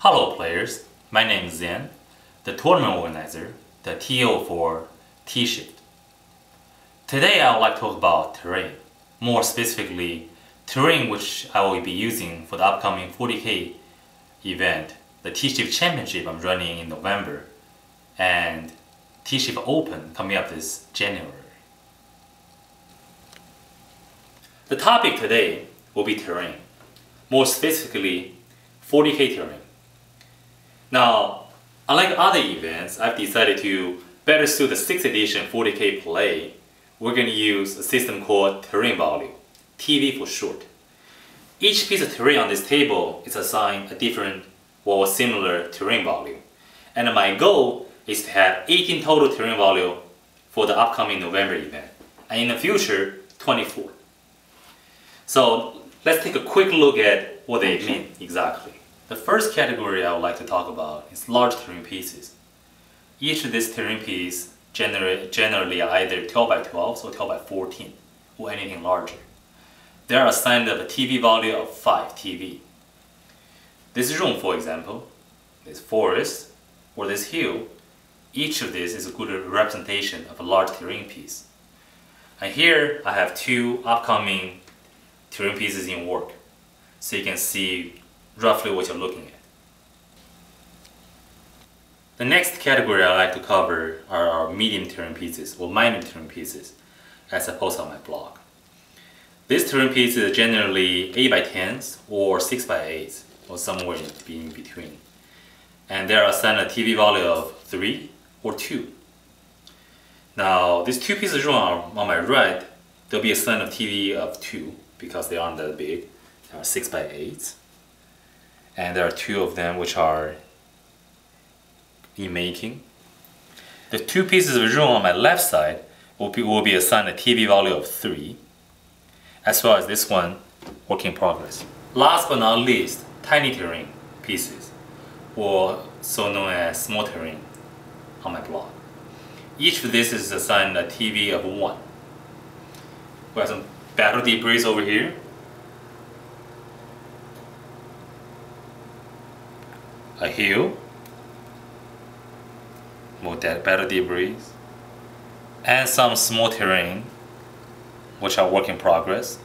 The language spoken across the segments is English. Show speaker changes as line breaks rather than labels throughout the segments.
Hello players, my name is Zen, the tournament organizer, the TO for TSHFT. Today I would like to talk about terrain, more specifically terrain which I will be using for the upcoming 40K event, the TSHFT Championship I'm running in November, and TSHFT Open coming up this January. The topic today will be terrain, more specifically 40K terrain. Now, unlike other events, I've decided to better suit the 6th edition 40K play. We're going to use a system called terrain value, TV for short. Each piece of terrain on this table is assigned a different or similar terrain value. And my goal is to have 18 total terrain value for the upcoming November event. And in the future, 24. So let's take a quick look at what they mean exactly. The first category I would like to talk about is large terrain pieces. Each of these terrain pieces generally are either 12 by 12 or 12 by 14 or anything larger. They are assigned a TV value of 5 TV. This room, for example, this forest or this hill, each of these is a good representation of a large terrain piece. And here I have two upcoming terrain pieces in work, so you can see roughly what you're looking at. The next category I like to cover are our medium terrain pieces or minor terrain pieces, as I post on my blog. These terrain pieces are generally 8 by 10s or 6 by 8s or somewhere in between. And they are assigned a TV value of 3 or 2. Now, these two pieces on my right, they'll be assigned a TV of 2 because they aren't that big. They are 6 by 8s. And there are two of them which are in making. The two pieces of room on my left side will be assigned a TV value of 3, as well as this one, work in progress. Last but not least, tiny terrain pieces, or so known as small terrain on my blog. Each of these is assigned a TV of 1. We have some battle debris over here. A hill, more battle debris, and some small terrain which are work in progress.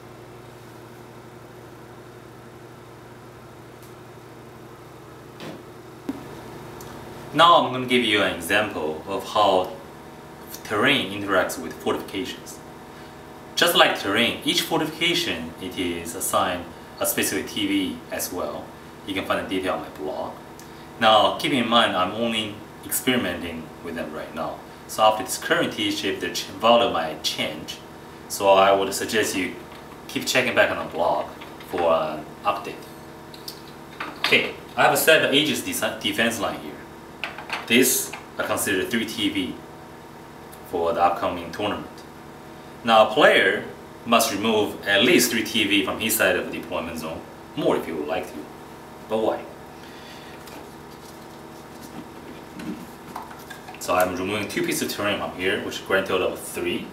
Now I'm going to give you an example of how terrain interacts with fortifications. Just like terrain, each fortification it is assigned a specific TV as well. You can find the detail on my blog. Now, keep in mind, I'm only experimenting with them right now. So after this current TSHFT, the value might change. So I would suggest you keep checking back on the blog for an update. Okay, I have a set of Aegis defense line here. This I consider 3 TV for the upcoming tournament. Now, a player must remove at least 3 TV from his side of the deployment zone, more if you would like to. But why? So I'm removing 2 pieces of terrain from here, which is a grand total of 3.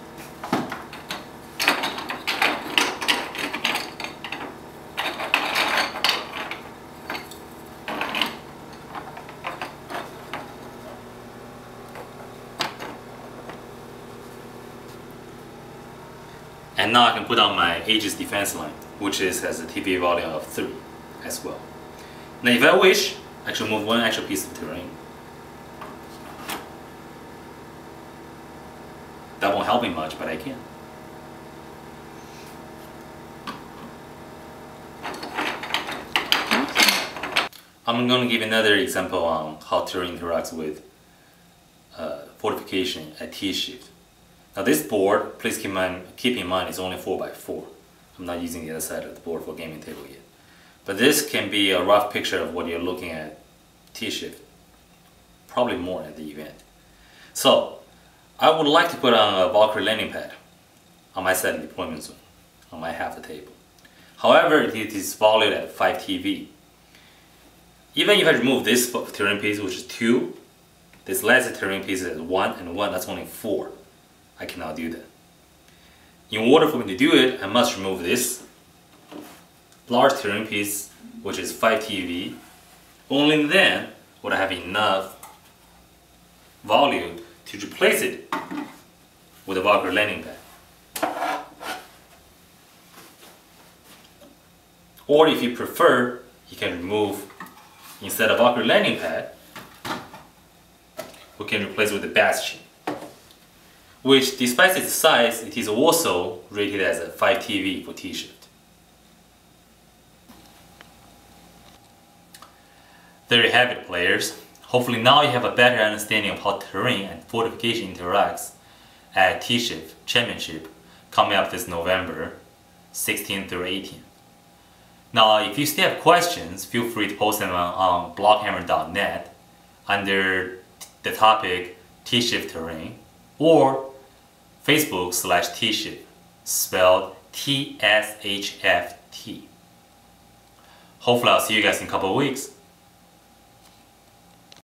And now I can put on my Aegis defense line, which has a TV value of 3 as well. Now if I wish, I can remove 1 extra piece of terrain. That won't help me much, but I can. I'm going to give another example on how terrain interacts with fortification at TSHFT. Now this board, please keep in mind, it's only 4 by 4. I'm not using the other side of the board for gaming table yet. But this can be a rough picture of what you're looking at TSHFT, probably more at the event. So, I would like to put on a Valkyrie landing pad on my side of the deployment zone, on my half the table. However, it is valued at 5 TV. Even if I remove this terrain piece, which is 2, this last terrain piece is 1 and 1, that's only 4. I cannot do that. In order for me to do it, I must remove this large terrain piece, which is 5 TV, Only then would I have enough volume to replace it with a Walker landing pad. Or if you prefer, you can remove, instead of Walker landing pad, we can replace it with a bastion, which despite its size, it is also rated as a 5 TV for T-shift. There you have it, players. Hopefully now you have a better understanding of how terrain and fortification interacts at T-shift Championship coming up this November 16th through 18th. Now, if you still have questions, feel free to post them on blockhammer.net under the topic T-shift terrain, or Facebook/T-shift, spelled TSHFT. Hopefully I'll see you guys in a couple of weeks.